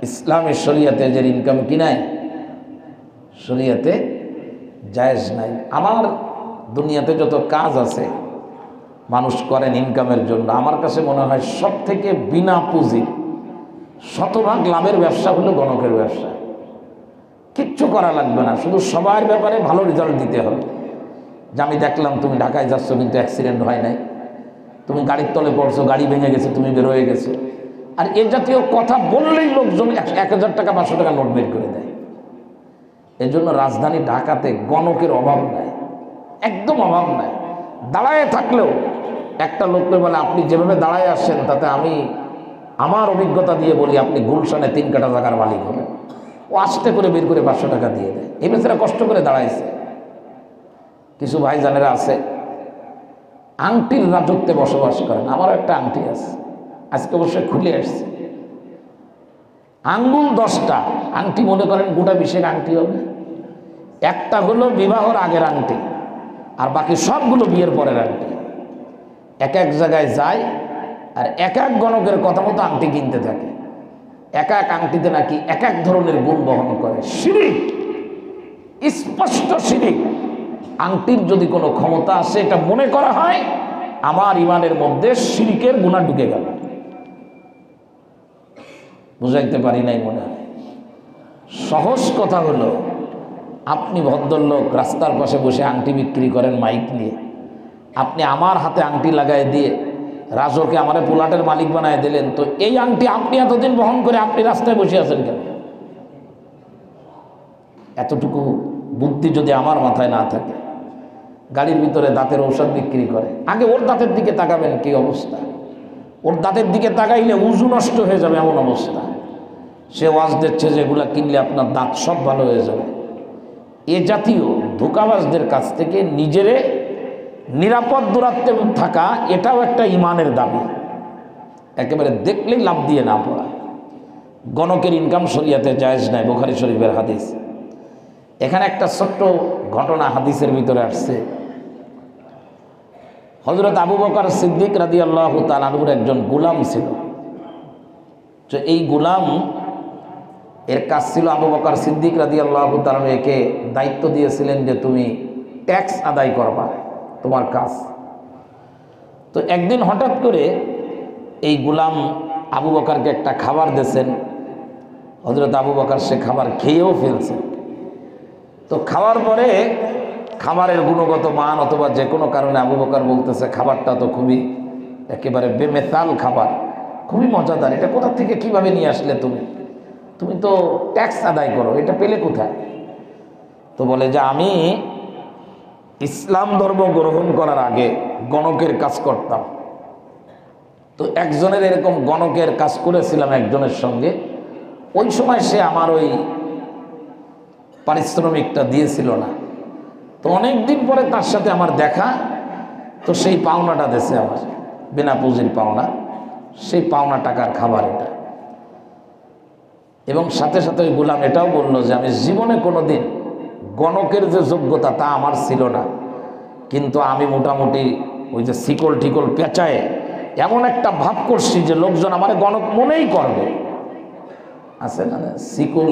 ইসলামের শরীয়তে যে ইনকাম কি নাই, শরীয়তে জায়েজ নাই। আমার দুনিয়াতে যত কাজ আছে মানুষ করেন ইনকামের জন্য, আমার কাছে মনে হয় সব থেকে বিনা পুঁজি শতভাগ লাভের ব্যবসা হলো গণকের ব্যবসা। কিচ্ছু করা লাগবে না, শুধু সবার ব্যাপারে ভালো রেজাল্ট দিতে হবে। যে আমি দেখলাম তুমি ঢাকায় যাচ্ছ কিন্তু অ্যাক্সিডেন্ট হয় নাই, তুমি গাড়ির তলে পড়ছো, গাড়ি ভেঙে গেছে, তুমি বের হয়ে গেছো। আর এ জাতীয় কথা বললেই লোকজন 1000 টাকা 500 টাকা নোট বের করে দেয়। এর জন্য রাজধানী ঢাকাতে গণকের অভাব নাই, একদম অভাব নাই। দাঁড়ায় থাকলেও একটা লোককে বলে আপনি যেভাবে দাঁড়ায় আসছেন তাতে আমি আমার অভিজ্ঞতা দিয়ে বলি আপনি গুলশানে 3 কাঠা জায়গার মালিক হবেন। ও আস্তে করে বের করে 500 টাকা দিয়ে দেয়। এই বেচারা কষ্ট করে দাঁড়াইছে। কিছু ভাইজানেরা আছে আংটির রাজত্বে বসবাস করেন। আমারও একটা আংটি আছে, আজকে অবশ্যই খুলে আসছে। আঙ্গুল 10টা আংটি, মনে করেন গোটা 20 আংটি হবে। একটা হলো বিবাহর আগের আংটি, আর বাকি সবগুলো বিয়ের পরের আংটি। এক এক জায়গায় যায় আর এক এক গণকের কথা মতো আংটি কিনতে থাকে। এক এক আংটিতে নাকি এক এক ধরনের গুণ বহন করে। শিরিক, স্পষ্ট শিরিক। আংটির যদি কোনো ক্ষমতা আসে, এটা মনে করা হয় আমার ইমানের মধ্যে শিরিকের গুনাহ ঢুকে গেল। বুঝাইতে পারি নাই মনে হয়। সহজ কথা হলো, আপনি ভদ্রলোক রাস্তার পাশে বসে আংটি বিক্রি করেন মাইক নিয়ে, আপনি আমার হাতে আংটি লাগাই দিয়ে রাজকে আমার পোলাটের মালিক বানায় দিলেন, তো এই আংটি আপনি এতদিন বহন করে আপনি রাস্তায় বসে আছেন কেন? এতটুকু বুদ্ধি যদি আমার মাথায় না থাকে। গাড়ির ভিতরে দাঁতের ঔষধ বিক্রি করে, আগে ওর দাঁতের দিকে তাকাবেন কি অবস্থা। ওর দাঁতের দিকে তাকাইলে উজু নষ্ট হয়ে যাবে এমন অবস্থা। সে ওয়াজ দিচ্ছে যে এগুলা কিনলে আপনার দাঁত সব ভালো হয়ে যাবে। এ জাতীয় ধোঁকাবাজদের কাছ থেকে নিজেরে নিরাপদ দূরত্বে থাকা, এটাও একটা ইমানের দাবি। একেবারে দেখলেই লাভ দিয়ে না পড়া। গণকের ইনকাম শরীয়তে জায়েজ নাই, বুখারী শরীফের হাদিস। এখানে একটা ছোট্ট ঘটনা হাদিসের ভিতরে আসছে। হযরত আবু বকর সিদ্দিক রাদিয়াল্লাহু তাআলা আনহুর একজন গোলাম ছিল। তো এই গোলাম এর কাজ ছিল, আবু বকর সিদ্দিক রাদিয়াল্লাহু তাআলা একে দায়িত্ব দিয়েছিলেন যে তুমি ট্যাক্স আদায় করবা, তোমার কাজ। তো একদিন হঠাৎ করে এই গোলাম আবু বকরকে একটা খাবার দিয়েছেন। হযরত আবু বকর সে খাবার খেয়েও ফেলছেন। তো খাওয়ার পরে খাবারের গুণগত মান অথবা যে কোনো কারণে আবু বকর বলতেছে খাবারটা তো খুবই একেবারে বেমেসাল খাবার, খুবই মজাদার, এটা কোথা থেকে কিভাবে নিয়ে আসলে তুমি? তুমি তো ট্যাক্স আদায় করো, এটা পেলে কোথায়? তো বলে যে আমি ইসলাম ধর্ম গ্রহণ করার আগে গণকের কাজ করতাম। তো একজনের এরকম গণকের কাজ করেছিলাম একজনের সঙ্গে। ওই সময় সে আমার ওই পারিশ্রমিকটা দিয়েছিল না। তো অনেক দিন পরে তার সাথে আমার দেখা, তো সেই পাওনাটা দেশে আমার বিনা পুঁজির পাওনা, সেই পাওনা টাকার খাবার এটা। এবং সাথে সাথে ওই গোলাম এটাও বললো যে আমি জীবনে কোনো দিন গণকের যে যোগ্যতা তা আমার ছিল না, কিন্তু আমি মোটামুটি ওই যে শিকল টিকল পেঁচায় এমন একটা ভাব করছি যে লোকজন আমার গণক মনেই করবে। আছে না শিকল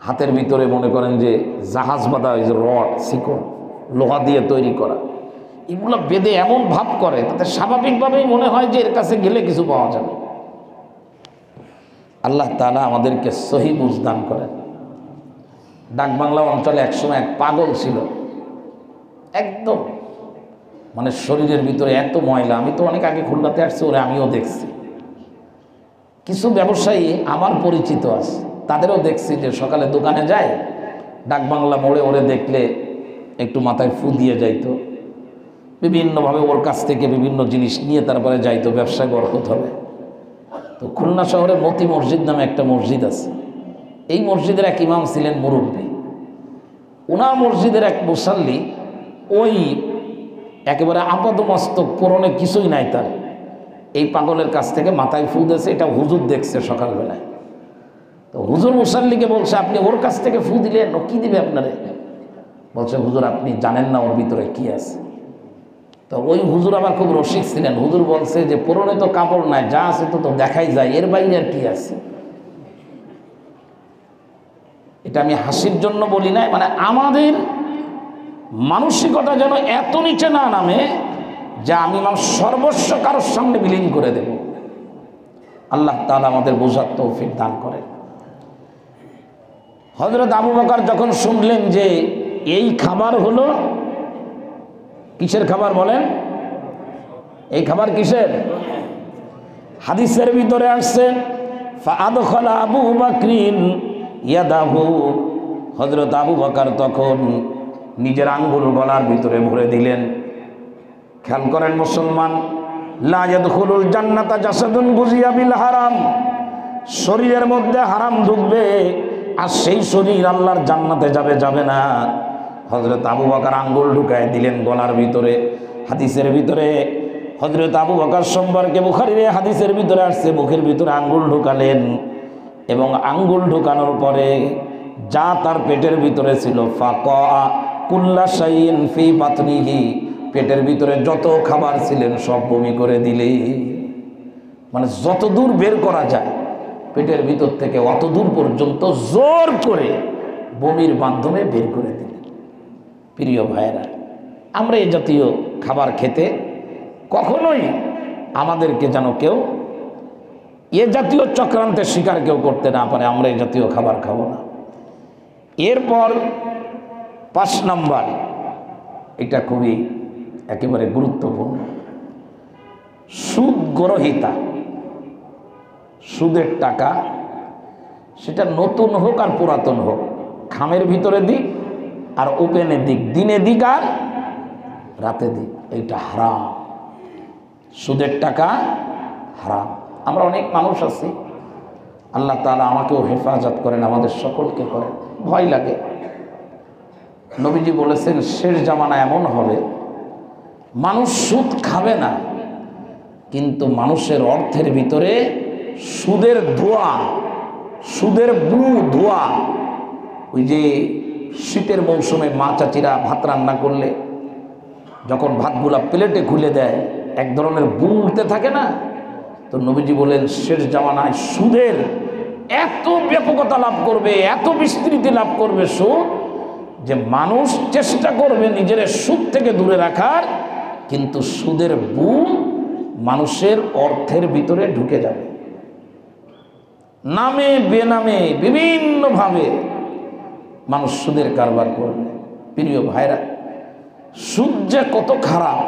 হাতের ভিতরে, মনে করেন যে জাহাজ বাঁধা, ওই যে রড শিকল লোহা দিয়ে তৈরি করা, এগুলো বেঁধে এমন ভাব করে তাতে স্বাভাবিকভাবেই মনে হয় যে এর কাছে গেলে কিছু পাওয়া যাবে। আল্লাহ তাআলা আমাদেরকে সহি বুঝ দান করেন। ডাকবাংলা অঞ্চলে একসময় এক পাগল ছিল, একদম মানে শরীরের ভিতরে এত ময়লা। আমি তো অনেক আগে খুলনাতে আসছি, ওরে আমিও দেখছি। কিছু ব্যবসায়ী আমার পরিচিত আছে, তাদেরও দেখছি যে সকালে দোকানে যায়, ডাকবাংলা মোড়ে ওরে দেখলে একটু মাথায় ফু দিয়ে যাইতো, বিভিন্নভাবে ওর কাছ থেকে বিভিন্ন জিনিস নিয়ে তারপরে যাইতো, ব্যবসায় বরকত হবে। তো খুলনা শহরে মতি মসজিদ নামে একটা মসজিদ আছে। এই মসজিদের এক ইমাম ছিলেন মুরব্বী। ওনার মসজিদের এক মুসাল্লি ওই একেবারে আপাদমস্তক পরনে কিছুই নাই তার, এই পাগলের কাছ থেকে মাথায় ফু দিয়েছে। এটা হুজুর দেখছে সকালবেলায়। তো হুজুর মুসাল্লিকে বলছে আপনি ওর কাছ থেকে ফু দিলেন, ও কি দিবে আপনারে? বলছে হুজুর আপনি জানেন না ওর ভিতরে কি আছে। তো ওই হুজুর আবার খুব রসিক ছিলেন। হুজুর বলছে যে পরনে তো কাপড় নাই, যা আছে তো দেখাই যায়, এর বাইরে আর কি আছে? এটা আমি হাসির জন্য বলি না, মানে আমাদের মানসিকতা যেন এত নিচে না নামে যে আমি আমার সর্বস্ব কারোর সামনে বিলীন করে দেব। আল্লাহ তাআলা আমাদের বোঝার তৌফিক দান করেন। হযরত আবু বকর যখন শুনলেন যে এই খাবার হলো, কিসের খাবার বলেন? এই খাবার কিসের? হাদিসের ভিতরে আসছে ফাআদখালা আবু বকরিন ইয়াদাহু, হযরত আবু বকর তখন নিজের আঙ্গুল গলার ভিতরে ভরে দিলেন। খেয়াল করেন মুসলমান, লা ইয়াদখুলুল জান্নাতা জাসাদুন গুজিয়া বিল হারাম, শরীরের মধ্যে হারাম ঢুকবে আর সেই শরীর আল্লাহর জান্নাতে যাবে না। হযরত আবু বকর আঙ্গুল ঢুকায় দিলেন গলার ভিতরে। হাদিসের ভিতরে হযরত আবু বকর সম্পর্কে বুখারীর হাদিসের ভিতরে আসছে, মুখের ভিতরে আঙ্গুল ঢুকালেন এবং আঙ্গুল ঢুকানোর পরে যা তার পেটের ভিতরে ছিল ফাকা কুল্লা শাইইন ফি বাতনিহি, পেটের ভিতরে যত খাবার ছিলেন সব বমি করে দিলে। মানে যত দূর বের করা যায় পেটের ভিতর থেকে অত দূর পর্যন্ত জোর করে বমির মাধ্যমে বের করে দিলেন। প্রিয় ভাইয়েরা, আমরা এই জাতীয় খাবার খেতে কখনোই আমাদেরকে যেন কেউ এ জাতীয় চক্রান্তের শিকার কেউ করতে না পারে। আমরা এই জাতীয় খাবার খাবো না। এরপর 5 নাম্বার, এটা খুবই একেবারে গুরুত্বপূর্ণ, সুদ গ্রহিতা। সুদের টাকা সেটা নতুন হোক আর পুরাতন হোক, খামের ভিতরে দিক আর ওপেনে দিক, দিনে দিক আর রাতে দিক, এইটা হারাম। সুদের টাকা হারাম। আমরা অনেক মানুষ আছি, আল্লাহ তাআলা আমাকেও হেফাজত করেন, আমাদের সকলকে করেন। ভয় লাগে। নবীজি বলেছেন শেষ জামানা এমন হবে মানুষ সুদ খাবে না, কিন্তু মানুষের অর্থের ভিতরে সুদের ধোঁয়া, সুদের ধোঁয়া। ওই যে শীতের মৌসুমে মা চাচিরা ভাত রান্না করলে যখন ভাতগুলা প্লেটে খুলে দেয় এক ধরনের বুলতে থাকে না, তো নবীজি বলেন শেষ জামানায় সুদের এত ব্যাপকতা লাভ করবে, এত বিস্তৃতি লাভ করবে সুদ, যে মানুষ চেষ্টা করবে নিজের সুদ থেকে দূরে রাখার, কিন্তু সুদের বুল মানুষের অর্থের ভিতরে ঢুকে যাবে। নামে বেনামে বিভিন্নভাবে মানুষ সুদের কারবার করবে। প্রিয় ভাইরা, সুদ যে কত খারাপ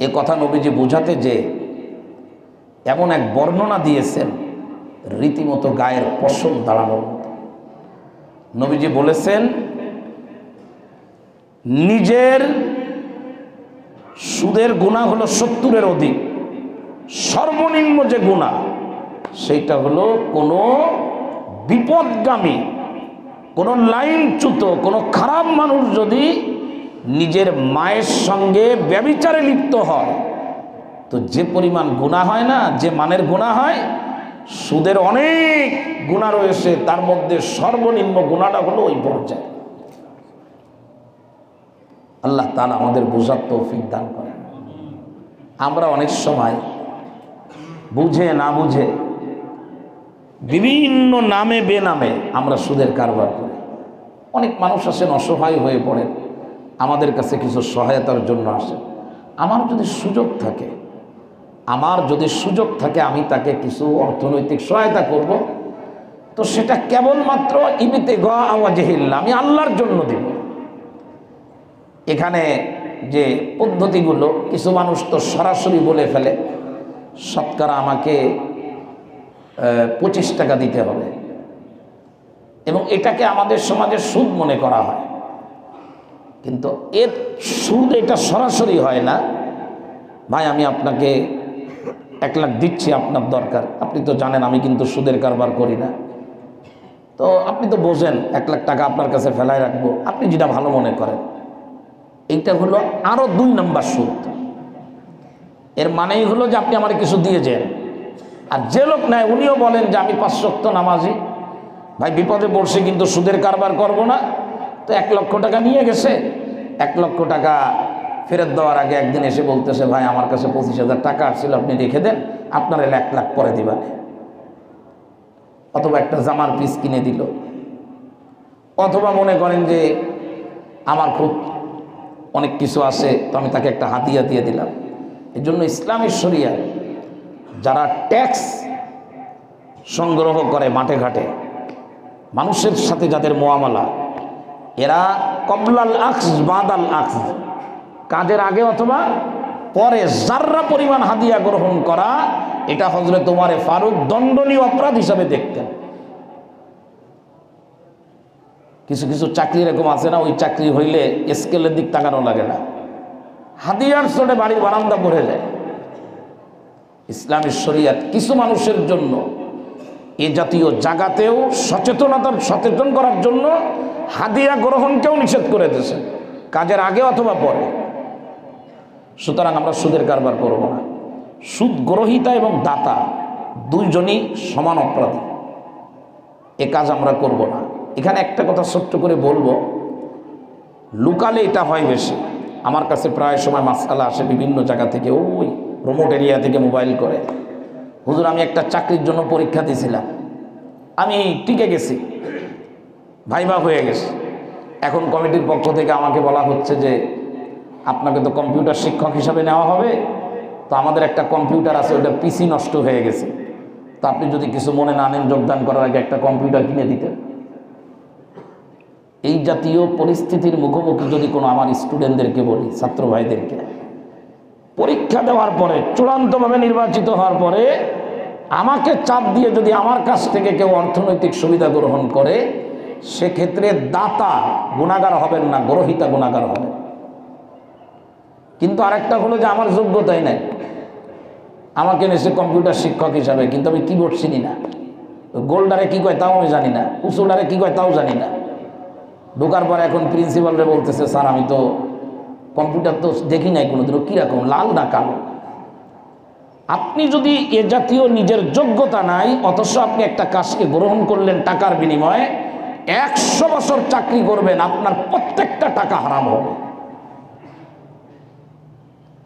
এ কথা নবীজি বোঝাতে যে এমন এক বর্ণনা দিয়েছেন রীতিমতো গায়ের পশম দাঁড়ানোর মতো। নবীজি বলেছেন, নিজের সুদের গুনাহ হলো 70-এর অধিক, সর্বনিম্ন যে গুনাহ সেইটা হলো কোনো বিপদগামী, কোনো লাইনচ্যুত, কোনো খারাপ মানুষ যদি নিজের মায়ের সঙ্গে ব্যভিচারে লিপ্ত হয়, তো যে পরিমাণ গুনাহ হয় না, যে মানের গুনাহ হয়, সুদের অনেক গুনাহ রয়েছে, তার মধ্যে সর্বনিম্ন গুনাহটা হলো ওই পর্যায়ে। আল্লাহ তাআলা আমাদের বোঝার তৌফিক দান করেন। আমরা অনেক সময় বুঝে না বুঝে বিভিন্ন নামে বেনামে আমরা সুদের কারবার করি। অনেক মানুষ আসেন অসহায় হয়ে পড়েন, আমাদের কাছে কিছু সহায়তার জন্য আসেন। আমার যদি সুযোগ থাকে আমি তাকে কিছু অর্থনৈতিক সহায়তা করব, তো সেটা কেবলমাত্র ইবতিগা ওয়াজহিল্লাহ, আমি আল্লাহর জন্য দিব। এখানে যে পদ্ধতিগুলো, কিছু মানুষ তো সরাসরি বলে ফেলে শতকরা আমাকে 25 টাকা দিতে হবে, এবং এটাকে আমাদের সমাজে সুদ মনে করা হয়। কিন্তু এর সুদ এটা সরাসরি হয় না। ভাই আমি আপনাকে 1 লাখ দিচ্ছি, আপনার দরকার, আপনি তো জানেন আমি কিন্তু সুদের কারবার করি না, তো আপনি তো বোঝেন 1 লাখ টাকা আপনার কাছে ফেলায় রাখবো, আপনি যেটা ভালো মনে করেন। এইটা হলো আরো 2 নম্বর সুদ। এর মানেই হলো যে আপনি আমার কিছু দিয়ে যান। আর যে লোক নেয় উনিও বলেন যে আমি 5 ওয়াক্ত নামাজি, ভাই বিপদে পড়ছে কিন্তু সুদের কারবার করব না, তো 1 লক্ষ টাকা নিয়ে গেছে, 1 লক্ষ টাকা ফেরত দেওয়ার আগে একদিন এসে বলতেছে, ভাই আমার কাছে 25,000 টাকা আসছিল, আপনি রেখে দেন, আপনার 1 লাখ পরে দিবেন। অথবা একটা জামার পিস কিনে দিল, অথবা মনে করেন যে আমার খুব অনেক কিছু আছে, তো আমি তাকে একটা হাদিয়া দিয়ে দিলাম। এই জন্য ইসলামের শরিয়া যারা ট্যাক্স সংগ্রহ করে মাঠে ঘাটে, মানুষের সাথে যাদের মুআমালা, এরা কবলাল আখজ বাদাল আখজ, কাজের আগে অথবা পরে যাররা পরিমাণ হাদিয়া গ্রহণ করা, এটা হযরত ওমর ফারুক দণ্ডনীয় অপরাধ হিসাবে দেখতেন। কিছু কিছু চাকরি এরকম আছে না, ওই চাকরি হইলে স্কেলের দিক তাকানো লাগে না, হাদিয়ার চোটে বাড়ির বারান্দা ভরে যায়। ইসলামের শরিয়াত কিছু মানুষের জন্য এ জাতীয় জায়গাতেও সচেতন করার জন্য হাদিয়া গ্রহণকেও নিষেধ করে দিয়েছে, কাজের আগে অথবা পরে। সুতরাং আমরা সুদের কারবার করব না। সুদ গ্রহীতা এবং দাতা দুইজনই সমান অপরাধী, এ কাজ আমরা করব না। এখানে একটা কথা ছোট্ট করে বলবো, লোকালে এটা হয় বেশি। আমার কাছে প্রায় সময় মাসআলা আসে বিভিন্ন জায়গা থেকে, ওই প্রমোট এরিয়া থেকে মোবাইল করে, হুজুর আমি একটা চাকরির জন্য পরীক্ষা দিয়েছিলাম, আমি টিকে গেছি, ভাইবা হয়ে গেছে, এখন কমিটির পক্ষ থেকে আমাকে বলা হচ্ছে যে আপনাকে তো কম্পিউটার শিক্ষক হিসাবে নেওয়া হবে, তো আমাদের একটা কম্পিউটার আছে, ওটা পিসি নষ্ট হয়ে গেছে, তো আপনি যদি কিছু মনে না নেন যোগদান করার আগে একটা কম্পিউটার কিনে দিতেন। এই জাতীয় পরিস্থিতির মুখোমুখি যদি কোনো আমার স্টুডেন্টদেরকে বলি, ছাত্র ভাইদেরকে, পরীক্ষা দেওয়ার পরে চূড়ান্তভাবে নির্বাচিত হওয়ার পরে আমাকে চাপ দিয়ে যদি আমার কাছ থেকে কেউ অর্থনৈতিক সুবিধা গ্রহণ করে, সেক্ষেত্রে দাতা গুনাহগার হবেন না, গ্রহীতা গুনাহগার হবেন। কিন্তু আরেকটা হলো যে আমার যোগ্যতাই নাই, আমাকে নিয়েছে কম্পিউটার শিক্ষক হিসাবে, কিন্তু আমি কিবোর্ড চিনি না, গোল্ডারে কি কয় তাও আমি জানি না, উসুলারে কি কয় তাও জানি না। ঢোকার পর এখন প্রিন্সিপালরে বলতেছে, স্যার আমি তো কম্পিউটার তো দেখি নাই কোনোদিনও, কীরকম লাল না কালো। আপনি যদি এ জাতীয় নিজের যোগ্যতা নাই, অথচ আপনি একটা কাজকে গ্রহণ করলেন টাকার বিনিময়ে, 100 বছর চাকরি করবেন, আপনার প্রত্যেকটা টাকা হারাম হবে।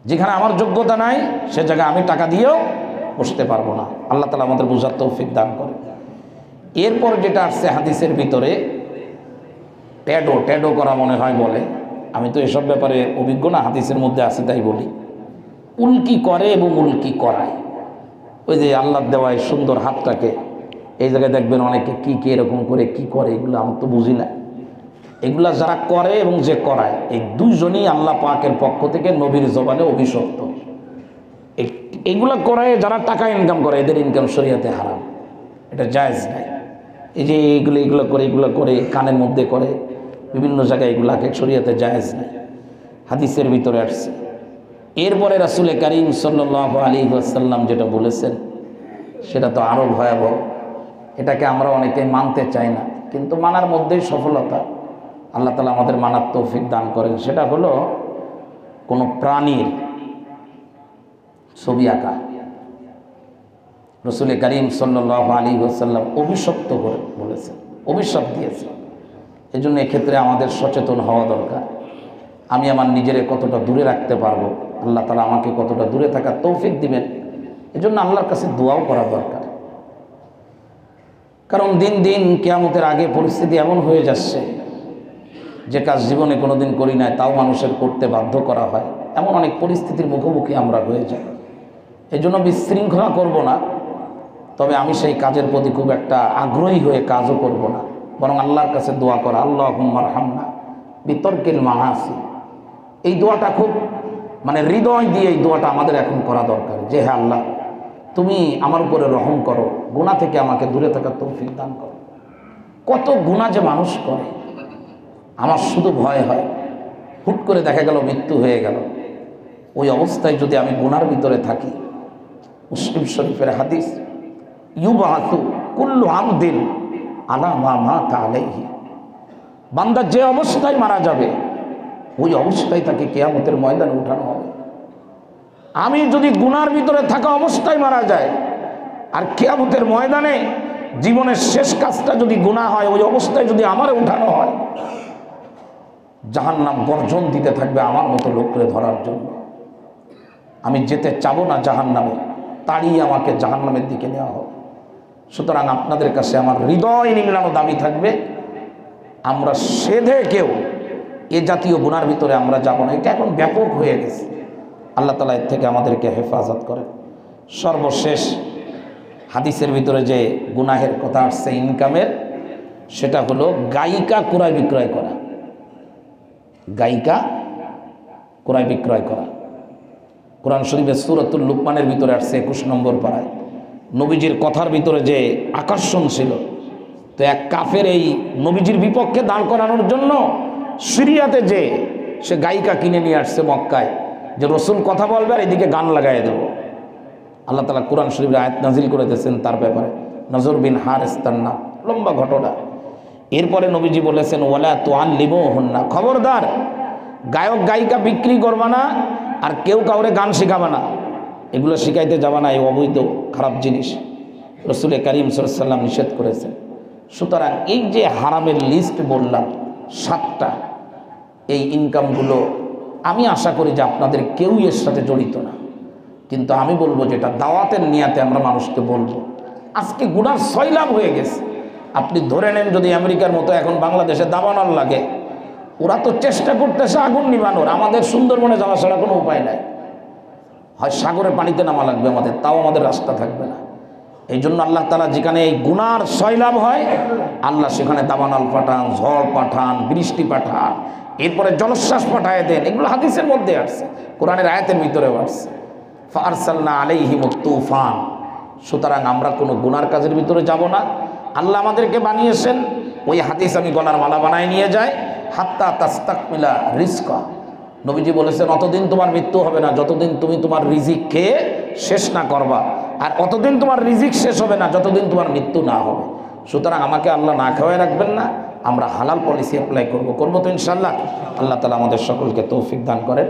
যেখানে আমার যোগ্যতা নাই সে জায়গায় আমি টাকা দিয়েও বসতে পারবো না। আল্লাহ তাআলা আমাদের বুঝার তৌফিক দান করে। এরপর যেটা আসছে হাদিসের ভিতরে, ট্যাডো করা মনে হয় বলে, আমি তো এসব ব্যাপারে অভিজ্ঞ না, হাদিসের মধ্যে আছে তাই বলি। উল্কি করে এবং উল্কি করায়, ওই যে আল্লাহর দেওয়ায় সুন্দর হাতটাকে এই জায়গায় দেখবেন অনেকে কি কি এরকম করে কি করে, এগুলো আমি তো বুঝি না। এগুলা যারা করে এবং যে করায়, এই দুইজনই আল্লাহ পাকের পক্ষ থেকে নবীর জবানে অভিশপ্ত। এগুলা করায় যারা টাকা ইনকাম করে, এদের ইনকাম শরীয়তে হারাম, এটা জায়েজ নাই। এই যে এগুলো করে কানের মধ্যে করে বিভিন্ন জায়গায়, এগুলাকে শরীয়তে জায়েজ নাই, হাদিসের ভিতরে আসছে। এরপরে রাসূল কারীম সাল্লাল্লাহু আলাইহি ওয়াসাল্লাম যেটা বলেছেন সেটা তো আরও ভয়াবহ। এটাকে আমরা অনেকে মানতে চাই না, কিন্তু মানার মধ্যেই সফলতা। আল্লাহ তাআলা আমাদের মানার তৌফিক দান করেন। সেটা হলো কোনো প্রাণীর ছবি আঁকা। রাসূল কারীম সাল্লাল্লাহু আলাইহি ওয়াসাল্লাম অভিশপ্ত করে বলেছেন, অভিশাপ দিয়েছেন। এই জন্য এক্ষেত্রে আমাদের সচেতন হওয়া দরকার। আমি আমার নিজেরে কতটা দূরে রাখতে পারবো, আল্লাহ তাআলা আমাকে কতটা দূরে থাকার তৌফিক দিবেন, এজন্য আল্লাহর কাছে দোয়াও করা দরকার। কারণ দিন দিন কিয়ামতের আগে পরিস্থিতি এমন হয়ে যাচ্ছে, যে কাজ জীবনে কোনোদিন করি নাই তাও মানুষের করতে বাধ্য করা হয়, এমন অনেক পরিস্থিতির মুখোমুখি আমরা হয়ে যাই। এই জন্য বিশৃঙ্খলা করব না, তবে আমি সেই কাজের প্রতি খুব একটা আগ্রহী হয়ে কাজও করব না, বরং আল্লাহর কাছে দোয়া করা, আল্লাহুম্মা আরহামনা বিতরকিল মাআসি। এই দোয়াটা খুব হৃদয় দিয়ে এই দোয়াটা আমাদের এখন করা দরকার, যে হ্যাঁ আল্লাহ তুমি আমার উপরে রহম করো, গুনাহ থেকে আমাকে দূরে থাকার তৌফিক দান করো। কত গুনাহ যে মানুষ করে, আমার শুধু ভয় হয় হুট করে দেখা গেল মৃত্যু হয়ে গেল, ওই অবস্থায় যদি আমি গুনার ভিতরে থাকি। মুসলিম শরীফের হাদিস, ইউবাসু কুল্লু আমদিন আলা মা মাতা আলাইহি। বান্দা যে অবস্থায় মারা যাবে ওই অবস্থায় তাকে কিয়ামতের ময়দানে উঠানো হবে। আমি যদি গুনার ভিতরে থাকা অবস্থায় মারা যায়, আর কিয়ামতের ময়দানে জীবনের শেষ কাজটা যদি গুনাহ হয়, ওই অবস্থায় যদি আমারে উঠানো হয়, জাহান্নাম গর্জন দিতে থাকবে আমার মতো লোককে ধরার জন্য। আমি যেতে চাবো না জাহান্নামে, তাড়িয়ে আমাকে জাহান্নামের দিকে নেওয়া হবে। সুতরাং আপনাদের কাছে আমার হৃদয় নিংড়ানো দাবি থাকবে, আমরা সেধে কেউ এ জাতীয় গুনার ভিতরে আমরা যাব না। এটা এখন ব্যাপক হয়ে গেছে, আল্লাহ তাআলা এর থেকে আমাদেরকে হেফাজত করেন। সর্বশেষ হাদিসের ভিতরে যে গুনাহের কথা আসছে ইনকামের, সেটা হলো গায়িকা ক্রয় বিক্রয় করা। গায়িকা ক্রয় বিক্রয় করা কোরআন শরীফের সূরাতুল লুকমানের ভিতরে আসছে 21 নম্বর পারায়। নবীজির কথার ভিতরে যে আকর্ষণ ছিল, তো এক কাফের এই নবীজির বিপক্ষে দাঁড় করানোর জন্য সিরিয়াতে যে সে গায়িকা কিনে নিয়ে আসছে মক্কায়, যে রসুল কথা বলবে আর এদিকে গান লাগাই দেব। আল্লাহ তাআলা কোরআন শরীফের আয়াত নাজিল করে দিয়েছেন তার ব্যাপারে, নজর বিন হারিস তার নাম, লম্বা ঘটনা। এরপরে নবীজি বলেছেন, ওয়ালা তুআল্লিমুহুন্না, খবরদার গায়ক গায়িকা বিক্রি করবা না, আর কেউ কাউরে গান শেখাবা না, এগুলো শিখাইতে যাবা না, এই অবৈধ খারাপ জিনিস রাসূল কারীম সাল্লাল্লাহু আলাইহি ওয়াসাল্লাম নিষেধ করেছেন। সুতরাং এই যে হারামের লিস্ট বললাম 7টা, এই ইনকামগুলো আমি আশা করি যে আপনাদের কেউই এর সাথে জড়িত না, কিন্তু আমি বলবো যেটা দাওয়াতের নিয়াতে আমরা মানুষকে বলবো। আজকে গুনার সয়লাভ হয়ে গেছে। আপনি ধরে নেন যদি আমেরিকার মতো এখন বাংলাদেশে দাবানল লাগে, ওরা তো চেষ্টা করতেছে আগুন নিভানোর, আমাদের সুন্দরবনে যাওয়া ছাড়া কোনো উপায় নাই, হয় সাগরে পানিতে নামা লাগবে আমাদের, তাও আমাদের রাস্তা থাকবে না। এই জন্য আল্লাহ তাআলা যেখানে এই গুনার সয়লাভ হয়, আল্লাহ সেখানে দাবানল পাঠান, ঝড় পাঠান, বৃষ্টি পাঠান, এরপরে জলোচ্ছ্বাস পাঠায় দেন। এগুলো হাদিসের মধ্যে আসছে, কোরআনের আয়াতের ভিতরেও আসছে, ফারসালনা আলাইহিমুত তুফান। সুতরাং আমরা কোনো গুনার কাজের ভিতরে যাব না। আল্লাহ আমাদেরকে বানিয়েছেন, ওই হাদিস আমি গলার মালা বানায় নিয়ে যাই, হাত্তা তাস্তাকমিলা রিজকা। নবীজি বলেছেন, অতদিন তোমার মৃত্যু হবে না যতদিন তুমি তোমার রিজিক খেয়ে শেষ না করবা, আর অতদিন তোমার রিজিক শেষ হবে না যতদিন তোমার মৃত্যু না হবে। সুতরাং আমাকে আল্লাহ না খাওয়াই রাখবেন না, আমরা হালাল পলিসি অ্যাপ্লাই করবো তো ইনশাআল্লাহ। আল্লাহ তাআলা আমাদের সকলকে তৌফিক দান করেন।